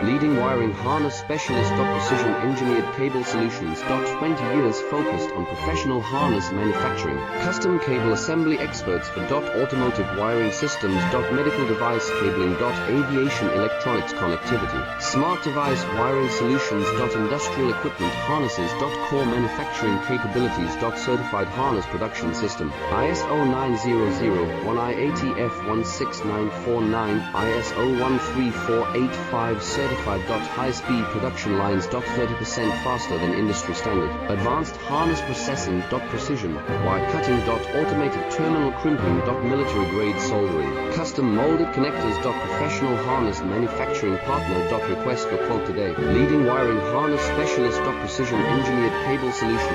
Leading wiring harness specialist. Precision engineered cable solutions. 20 years focused on professional harness manufacturing. Custom cable assembly experts for automotive wiring systems. Medical device cabling. Aviation electronics connectivity. Smart device wiring solutions. Industrial equipment harnesses. Core manufacturing capabilities. Certified harness production system. ISO 9001 IATF 16949 ISO 13485 certified. High-speed production lines. 30% faster than industry standard. Advanced harness processing. Precision wire cutting. Automated terminal crimping. Military grade soldering. Custom molded connectors. Professional harness manufacturing partner. Request for quote today. Leading wiring harness specialist. Precision engineered cable solutions.